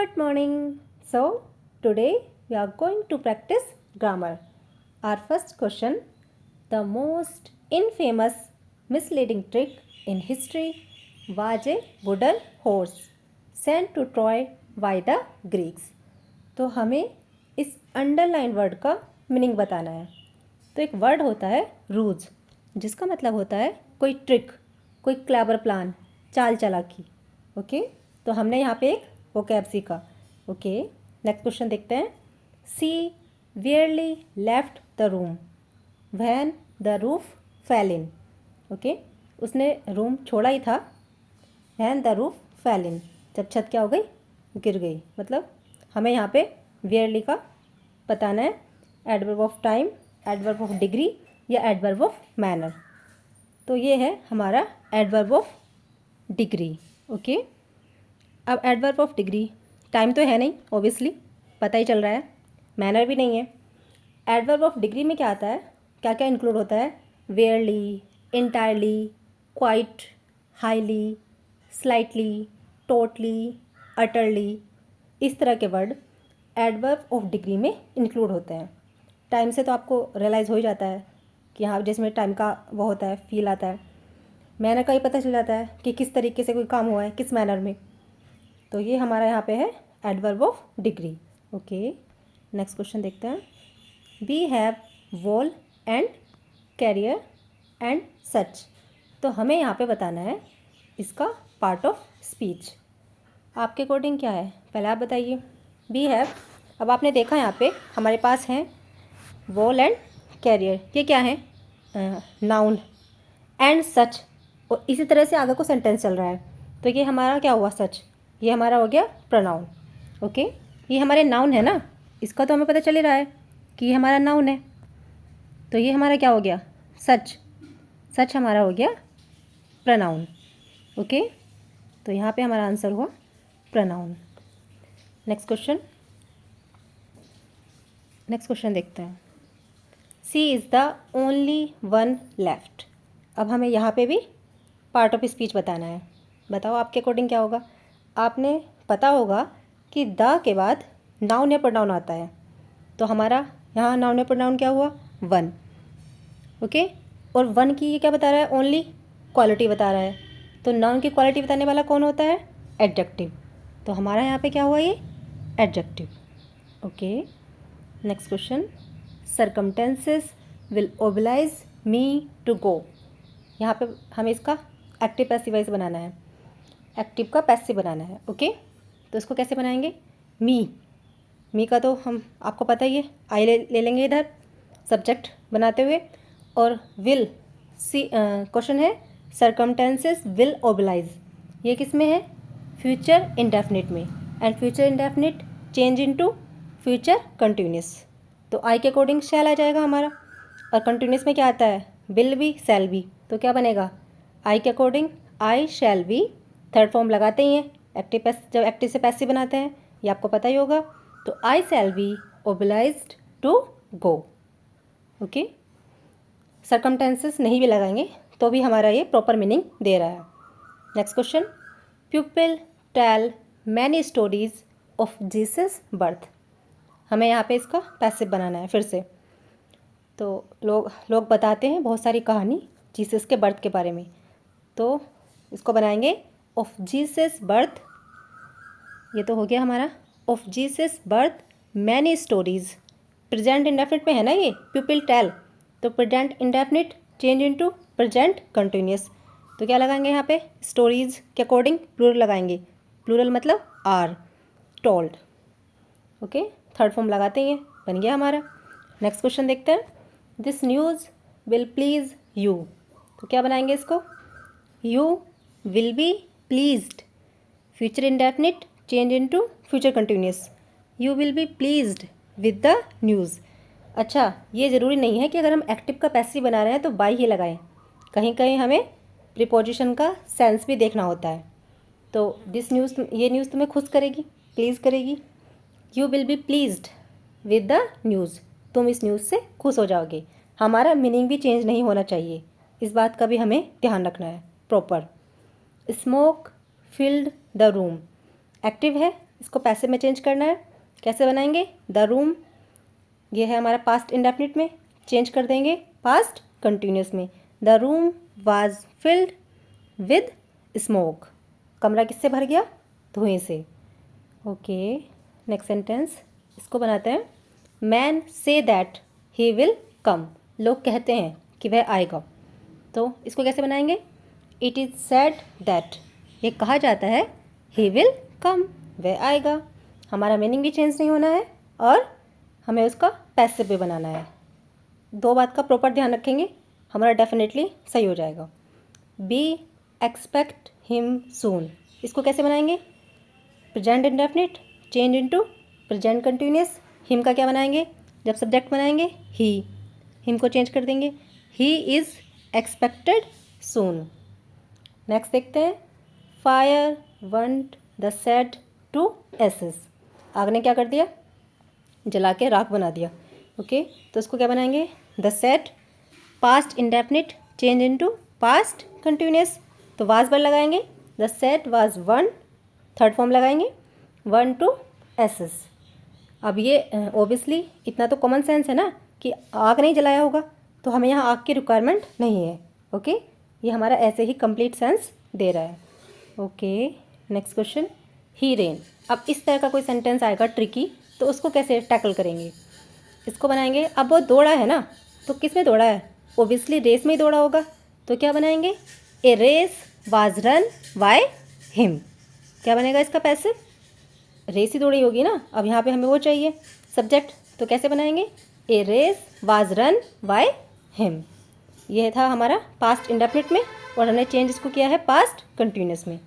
Good morning. So, today we are going to practice grammar. Our first question: the most infamous misleading trick in history was a wooden horse sent to Troy by the Greeks. तो हमें इस underline word का meaning बताना है. तो एक word होता है रूज, जिसका मतलब होता है कोई ट्रिक, कोई क्लेवर प्लान, चाल चालाकी. ओके, तो हमने यहाँ पे एक वोकैब सीखा. ओके, नेक्स्ट क्वेश्चन देखते हैं. She barely left the room when the roof fell in. Okay, उसने रूम छोड़ा ही था. When the roof fell in, जब छत क्या हो गई, गिर गई. मतलब हमें यहाँ पे वियरली का बताना है. Adverb of time, adverb of degree या एडवर्ब ऑफ मैनर. तो ये है हमारा एडवर्ब ऑफ डिग्री. ओके, अब एडवर्ब ऑफ डिग्री, टाइम तो है नहीं ऑब्वियसली, पता ही चल रहा है. मैनर भी नहीं है. एडवर्ब ऑफ डिग्री में क्या आता है, क्या क्या इंक्लूड होता है? Barely, entirely, quite, highly, slightly, totally, utterly, इस तरह के वर्ड एडवर्ब ऑफ डिग्री में इंक्लूड होते हैं. टाइम से तो आपको रियलाइज़ हो ही जाता है कि हाँ, जिसमें टाइम का वो होता है, फील आता है. मैनर का ही पता चल जाता है कि किस तरीके से कोई काम हुआ है, किस मैनर में. तो ये हमारा यहाँ पे है adverb of degree. Okay, next question देखते हैं. We have wall and carrier and such. तो हमें यहाँ पे बताना है इसका पार्ट ऑफ स्पीच. आपके अकॉर्डिंग क्या है, पहले आप बताइए. वी हैव, अब आपने देखा यहाँ पे हमारे पास हैं वॉल एंड कैरियर. ये क्या है? नाउन. एंड सच, और इसी तरह से आगे को सेंटेंस चल रहा है. तो ये हमारा क्या हुआ? सच. ये हमारा हो गया प्रोनाउन. ओके, ये हमारे नाउन है ना, इसका तो हमें पता चल ही रहा है कि ये हमारा नाउन है. तो ये हमारा क्या हो गया? सच. सच हमारा हो गया प्रोनाउन. ओके, तो यहाँ पे हमारा आंसर हुआ प्रोनाउन. नेक्स्ट क्वेश्चन देखते हैं. She is the only one left. अब हमें यहाँ पे भी पार्ट ऑफ स्पीच बताना है. बताओ आपके अकॉर्डिंग क्या होगा. आपने पता होगा कि द के बाद नाउन या प्रोनाउन आता है. तो हमारा यहाँ नाउन या प्रोनाउन क्या हुआ? वन. ओके, और वन की ये क्या बता रहा है? ओनली क्वालिटी बता रहा है. तो नाउन की क्वालिटी बताने वाला कौन होता है? एडजेक्टिव. तो हमारा यहाँ पे क्या हुआ? ये adjective. Okay, next question. Circumstances will oblige me to go. यहाँ पे हमें इसका एक्टिव पैसिव वॉइस बनाना है. एक्टिव का पैसिव बनाना है. ओके, तो इसको कैसे बनाएंगे? मी का तो हम आपको पता ही है, आई ले लेंगे इधर सब्जेक्ट बनाते हुए. और विल, सी क्वेश्चन है सर्कमटेंसेस विल ओबलाइज. ये किस में है? फ्यूचर इंडेफिनिट में. And future indefinite change into future continuous. तो आई के अकॉर्डिंग शैल आ जाएगा हमारा. और कंटिन्यूस में क्या आता है? Will be, shall be. तो क्या बनेगा? आई के according I shall B. Third form लगाते ही हैं एक्टिव, जब एक्टिव से पैसिव बनाते हैं, ये आपको पता ही होगा. तो I shall be obliged to go. Okay, circumstances नहीं भी लगाएंगे तो भी हमारा ये प्रॉपर मीनिंग दे रहा है. Next question. People tell many stories of Jesus birth. हमें यहाँ पे इसका पैसिव बनाना है फिर से. तो लोग बताते हैं बहुत सारी कहानी जीसस के बर्थ के बारे में. तो इसको बनाएंगे ऑफ जीसस बर्थ. ये तो हो गया हमारा of Jesus birth many stories. Present indefinite में है ना ये, पीपल टेल. तो present indefinite change into present continuous. तो क्या लगाएंगे यहाँ पे? स्टोरीज के अकॉर्डिंग प्लूरल लगाएंगे. प्लूरल मतलब are, told. Okay, third form लगाते हैं, बन गया हमारा. नेक्स्ट क्वेश्चन देखते हैं. This news will please you. तो क्या बनाएंगे इसको? You will be pleased. Future indefinite change into future continuous. You will be pleased with the news. अच्छा, ये ज़रूरी नहीं है कि अगर हम एक्टिव का पैसिव बना रहे हैं तो बाई ही लगाएं. कहीं कहीं हमें प्रीपोजिशन का सेंस भी देखना होता है. तो दिस न्यूज़, ये न्यूज़ तुम्हें खुश करेगी, प्लीज़ करेगी. You will be pleased with the news. तुम इस न्यूज़ से खुश हो जाओगे. हमारा मीनिंग भी चेंज नहीं होना चाहिए, इस बात का भी हमें ध्यान रखना है proper. Smoke filled the room. Active है इसको पैसिव में चेंज करना है। कैसे बनाएंगे? द रूम, ये है हमारा पास्ट इंडेफिनिट में, चेंज कर देंगे पास्ट कंटिन्यूस में। The room was filled with smoke, कमरा किससे भर गया? धुएं से। ओके, नेक्स्ट सेंटेंस, इसको बनाते हैं। Man say that he will come, लोग कहते हैं कि वह आएगा। तो इसको कैसे बनाएंगे? इट इज़ सेड दैट, ये कहा जाता है ही विल कम, वह आएगा। हमारा मीनिंग भी चेंज नहीं होना है और हमें उसका पैसिव भी बनाना है। दो बात का प्रॉपर ध्यान रखेंगे, हमारा डेफिनेटली सही हो जाएगा। बी एक्सपेक्ट हिम सून, इसको कैसे बनाएंगे? Present indefinite change into present continuous. Him का क्या बनाएंगे? जब सब्जेक्ट बनाएंगे ही, हिम को चेंज कर देंगे, he is expected soon. Next देखते हैं। Fire went the shed to ashes, आग ने क्या कर दिया? जला के राख बना दिया। ओके, तो इसको क्या बनाएंगे? The said past indefinite change into past continuous, तो वाज वर्ड लगाएंगे। The said was one, third form लगाएंगे, वन टू एसेस। अब ये ओबियसली इतना तो कॉमन सेंस है ना कि आग नहीं जलाया होगा, तो हमें यहाँ आग की रिक्वायरमेंट नहीं है। ओके, ये हमारा ऐसे ही कंप्लीट सेंस दे रहा है। ओके, नेक्स्ट क्वेश्चन, ही रेन। अब इस तरह का कोई सेंटेंस आएगा ट्रिकी, तो उसको कैसे टैकल करेंगे? इसको बनाएंगे। अब वो दौड़ा है ना, तो किस में दौड़ा है? ओबियसली रेस में ही दौड़ा होगा, तो क्या बनाएंगे? A race was run by him. क्या बनेगा इसका पैसिव? रेस ही दौड़ी होगी ना। अब यहाँ पे हमें वो चाहिए सब्जेक्ट, तो कैसे बनाएंगे? A race was run by him. यह था हमारा पास्ट इंडेफिनिट में और हमने चेंज इसको किया है पास्ट कंटिन्यूस में।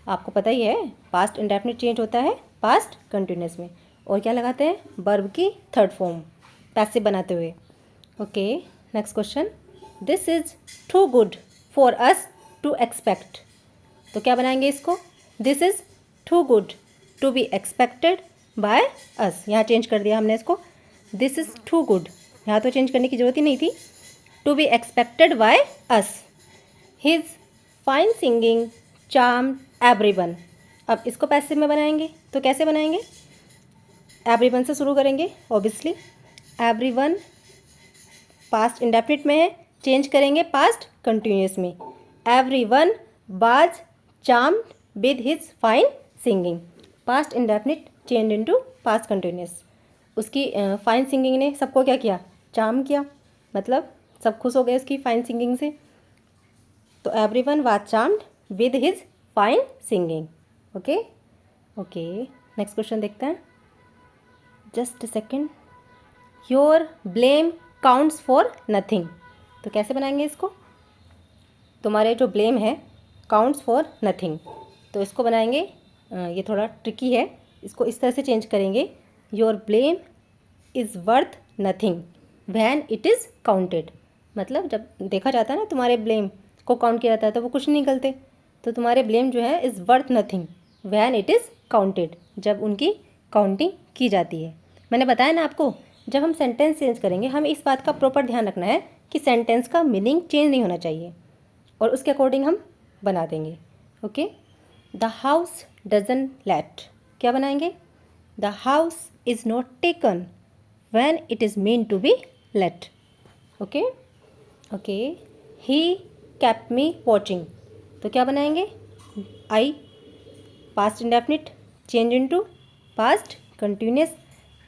आपको पता ही है पास्ट इंडेफिनिट चेंज होता है पास्ट कंटिन्यूस में। और क्या लगाते हैं? वर्ब की थर्ड फॉर्म पैसिव बनाते हुए। Okay, next question, this is too good for us to expect. तो क्या बनाएंगे इसको? This is too good to be expected by us, यहाँ चेंज कर दिया हमने इसको। दिस इज़ टू गुड, यहाँ तो चेंज करने की ज़रूरत ही नहीं थी। To be expected by us, his fine singing charm everyone. अब इसको पैसिव में बनाएंगे, तो कैसे बनाएंगे? एवरीवन से शुरू करेंगे ऑब्वियसली। एवरीवन पास्ट इंडेफिनिट में है, चेंज करेंगे पास्ट कंटिन्यूस में। Everyone was charmed with his fine singing, past indefinite change into past continuous. उसकी फाइन सिंगिंग ने सबको क्या किया? चार्म किया, मतलब सब खुश हो गए उसकी फाइन सिंगिंग से। तो everyone was charmed with his fine singing. Okay okay, next question देखते हैं। Just second, your blame counts for nothing. तो कैसे बनाएंगे इसको? तुम्हारे जो ब्लेम है काउंट्स फॉर नथिंग, तो इसको बनाएंगे। ये थोड़ा ट्रिकी है, इसको इस तरह से चेंज करेंगे। Your blame is worth nothing when it is counted. मतलब जब देखा जाता है ना तुम्हारे ब्लेम को काउंट किया जाता है तो वो कुछ नहीं निकलते, तो तुम्हारे ब्लेम जो है is worth nothing when it is counted, जब उनकी काउंटिंग की जाती है। मैंने बताया ना आपको, जब हम सेंटेंस चेंज करेंगे हमें इस बात का प्रॉपर ध्यान रखना है कि सेंटेंस का मीनिंग चेंज नहीं होना चाहिए, और उसके अकॉर्डिंग हम बना देंगे। Okay, the house doesn't let. क्या बनाएंगे? The house is not taken when it is mean to be let. Okay okay, he kept me watching. तो क्या बनाएंगे? I past indefinite change into past continuous.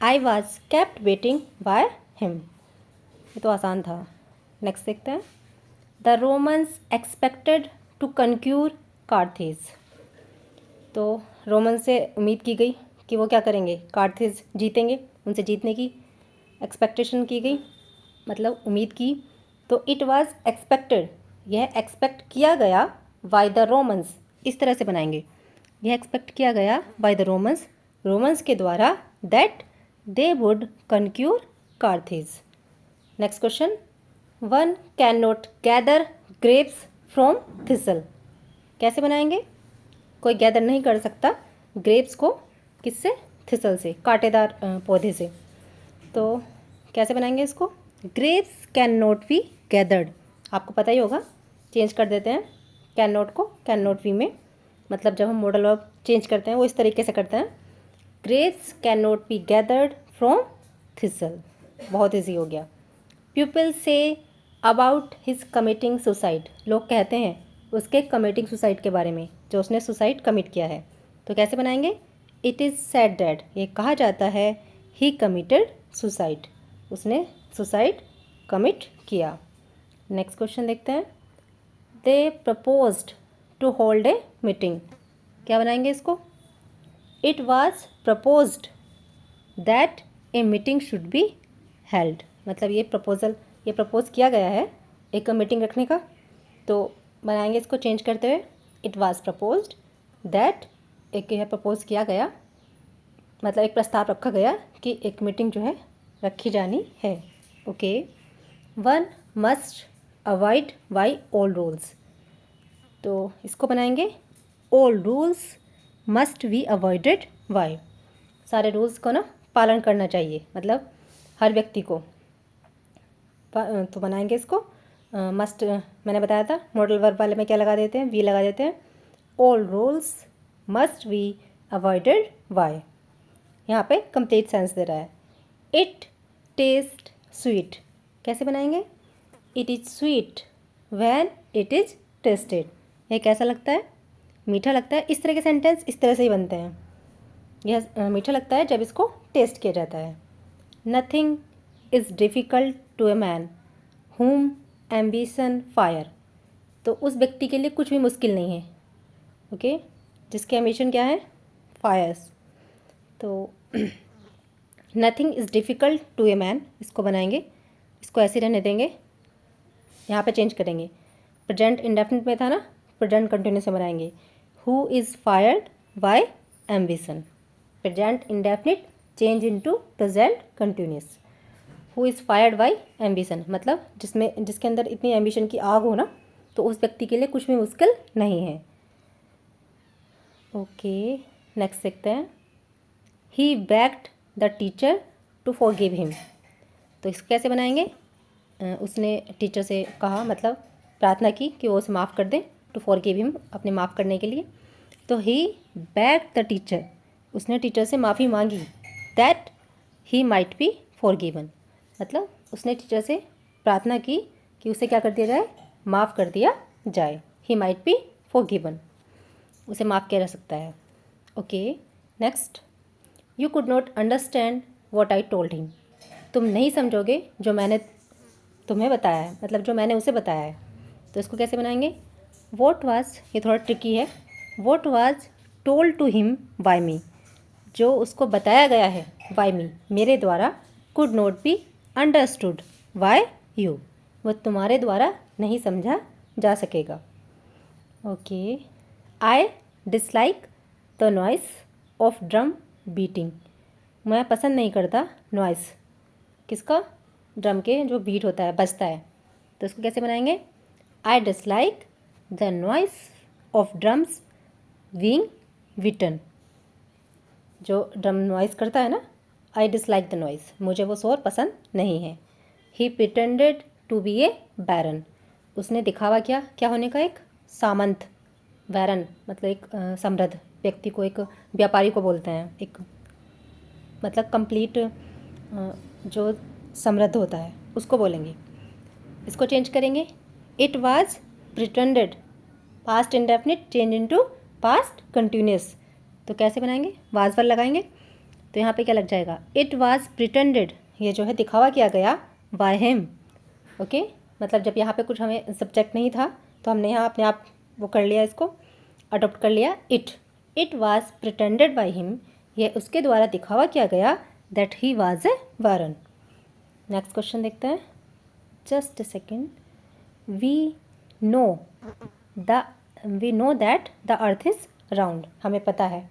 I was kept waiting by him. ये तो आसान था। Next देखते हैं। The Romans expected to conquer Carthage. तो रोमन से उम्मीद की गई कि वो क्या करेंगे? कार्थेज जीतेंगे, उनसे जीतने की एक्सपेक्टेशन की गई, मतलब उम्मीद की। तो इट वाज एक्सपेक्टेड, यह एक्सपेक्ट किया गया बाय द रोमन्स, इस तरह से बनाएंगे। यह एक्सपेक्ट किया गया बाय द रोमन्स, रोमन्स के द्वारा, that they would conquer Carthage. Next question, one can not gather grapes from thistle. कैसे बनाएंगे? कोई गैदर नहीं कर सकता ग्रेप्स को, किससे? थिसल से, कांटेदार पौधे से। तो कैसे बनाएंगे इसको? Grapes can not be gathered, आपको पता ही होगा, चेंज कर देते हैं कैन नॉट को कैन नॉट बी में। मतलब जब हम मॉडल वर्ब चेंज करते हैं वो इस तरीके से करते हैं। Grapes can not be gathered from thistle, बहुत ईजी हो गया। People say about his committing suicide, लोग कहते हैं उसके कमिटिंग सुसाइड के बारे में, जो उसने सुसाइड कमिट किया है। तो कैसे बनाएंगे? इट इज़ सेड दैट, ये कहा जाता है, ही कमिटेड सुसाइड, उसने सुसाइड कमिट किया। नेक्स्ट क्वेश्चन देखते हैं। They proposed to hold a meeting, क्या बनाएंगे इसको? It was proposed that a meeting should be held, मतलब ये प्रपोज किया गया है एक मीटिंग रखने का। तो बनाएंगे इसको चेंज करते हुए, इट वॉज प्रपोज्ड दैट, एक यह प्रपोज किया गया, मतलब एक प्रस्ताव रखा गया कि एक मीटिंग जो है रखी जानी है। Okay, one must avoid by all rules, तो इसको बनाएंगे all rules must be avoided by, सारे रूल्स को ना पालन करना चाहिए, मतलब हर व्यक्ति को। तो बनाएंगे इसको मस्ट, मैंने बताया था मॉडल वर्ब वाले में क्या लगा देते हैं, वी लगा देते हैं। All rules must be avoided by, यहाँ पे कंप्लीट सेंस दे रहा है। इट टेस्ट स्वीट, कैसे बनाएंगे? It is sweet when it is tested, ये कैसा लगता है? मीठा लगता है। इस तरह के सेंटेंस इस तरह से ही बनते हैं, यह मीठा लगता है जब इसको टेस्ट किया जाता है। Nothing is difficult to a man whom ambition fire, तो उस व्यक्ति के लिए कुछ भी मुश्किल नहीं है। ओके, जिसके एम्बिशन क्या है? फायर्स। तो nothing is difficult to a man, इसको बनाएंगे, इसको ऐसे रहने देंगे, यहाँ पे चेंज करेंगे। प्रेजेंट इंडेफिनिट में था ना, प्रेजेंट कंटिन्यूस में बनाएंगे। Who is fired by ambition, present indefinite change into present continuous. Who is fired by ambition, मतलब जिसके अंदर इतनी एम्बिशन की आग हो ना, तो उस व्यक्ति के लिए कुछ भी मुश्किल नहीं है। ओके, नेक्स्ट देखते हैं। He begged the teacher to forgive him, तो इसको कैसे बनाएंगे? उसने टीचर से कहा, मतलब प्रार्थना की कि वो उसे माफ़ कर दें, टू फॉरगिव हिम, अपने माफ़ करने के लिए। तो ही बेग्ड द टीचर, उसने टीचर से माफ़ी मांगी, that he might be forgiven, मतलब उसने टीचर से प्रार्थना की कि उसे क्या कर दिया जाए? माफ़ कर दिया जाए। ही माइट बी फॉरगिवन, उसे माफ़ किया जा सकता है। Okay, next. You could not understand what I told him, तुम नहीं समझोगे जो मैंने तुम्हें बताया है, मतलब जो मैंने उसे बताया है। तो इसको कैसे बनाएंगे? वॉट वाज, ये थोड़ा ट्रिकी है। What was told to him by me, जो उसको बताया गया है बाय मी, मेरे द्वारा, could not be understood by you, वो तुम्हारे द्वारा नहीं समझा जा सकेगा। Okay, I dislike the noise of drum beating, मैं पसंद नहीं करता नॉइस, किसका? ड्रम के जो बीट होता है, बजता है। तो इसको कैसे बनाएंगे? आई dislike the noise of drums being beaten, जो ड्रम नॉइस करता है ना, आई डिसलाइक द नॉइस, मुझे वो शोर पसंद नहीं है। ही प्रिटेंडेड टू बी ए बैरन, उसने दिखावा किया क्या होने का? एक सामंत। बैरन मतलब एक समृद्ध व्यक्ति को, एक व्यापारी को बोलते हैं, एक मतलब कंप्लीट जो समृद्ध होता है उसको बोलेंगे। इसको चेंज करेंगे, it was pretended, past indefinite change into past continuous, तो कैसे बनाएंगे? वाज पर लगाएंगे, तो यहाँ पे क्या लग जाएगा? इट वाज प्रिटेंडेड, ये जो है दिखावा किया गया, बाय हिम। ओके, मतलब जब यहाँ पे कुछ हमें सब्जेक्ट नहीं था तो हमने यहाँ अपने आप वो कर लिया, इसको अडोप्ट कर लिया। It was pretended by him, ये उसके द्वारा दिखावा किया गया, that he was a baron. Next question देखते हैं। Just a second. We know that the earth is round, हमें पता है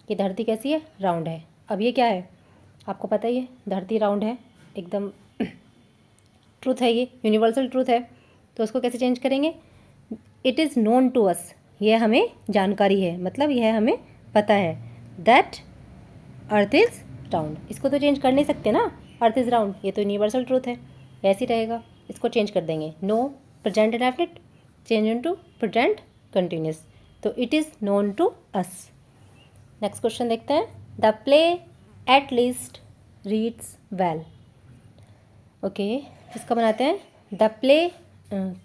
कि धरती कैसी है? राउंड है। अब ये क्या है? आपको पता ही है, धरती राउंड है, एकदम ट्रूथ है, ये यूनिवर्सल ट्रूथ है। तो उसको कैसे चेंज करेंगे? It is known to us, यह हमें जानकारी है, मतलब यह हमें पता है, दैट अर्थ इज़ राउंड। इसको तो चेंज कर नहीं सकते ना, अर्थ इज़ राउंड, ये तो यूनिवर्सल ट्रूथ है, ऐसे ही रहेगा। इसको चेंज कर देंगे, no present indefinite change into present continuous, तो it is known to us. Next question देखते हैं। The play at least reads well. Okay, इसका बनाते हैं द प्ले,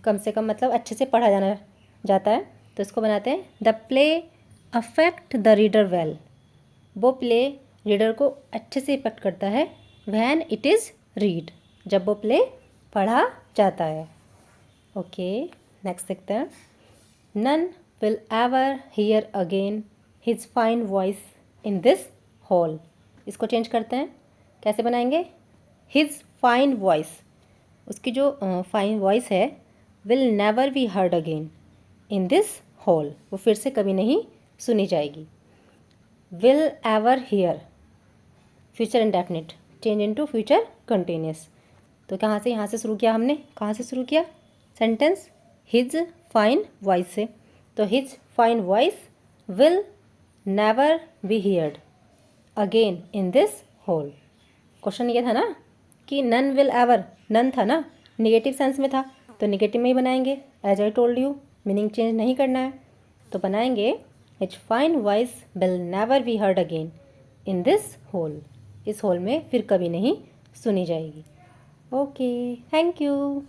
कम से कम मतलब अच्छे से पढ़ा जाना जाता है, तो इसको बनाते हैं the play affect the reader well. वो प्ले रीडर को अच्छे से इफेक्ट करता है व्हेन इट इज़ रीड, जब वो प्ले पढ़ा जाता है। ओके, नेक्स्ट देखते हैं। None will ever hear again his fine voice in this hall. इसको चेंज करते हैं, कैसे बनाएंगे? हिज फाइन वॉइस, उसकी जो फाइन वॉइस है, will never be heard again in this hall, वो फिर से कभी नहीं सुनी जाएगी। Will ever hear, future indefinite change into future continuous. तो कहाँ से, यहाँ से शुरू किया हमने, कहाँ से शुरू किया सेंटेंस? हिज फाइन वॉइस से। तो his fine voice will never B heard again in this hall. Question ये था ना कि नन विल एवर, नन था ना, निगेटिव सेंस में था, तो निगेटिव में ही बनाएंगे। As I told you, meaning change नहीं करना है, तो बनाएंगे his fine voice will never be heard again in this hall. इस हॉल में फिर कभी नहीं सुनी जाएगी। Okay, thank you.